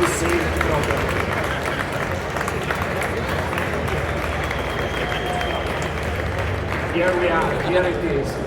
be saved properly. Here we are, here it is.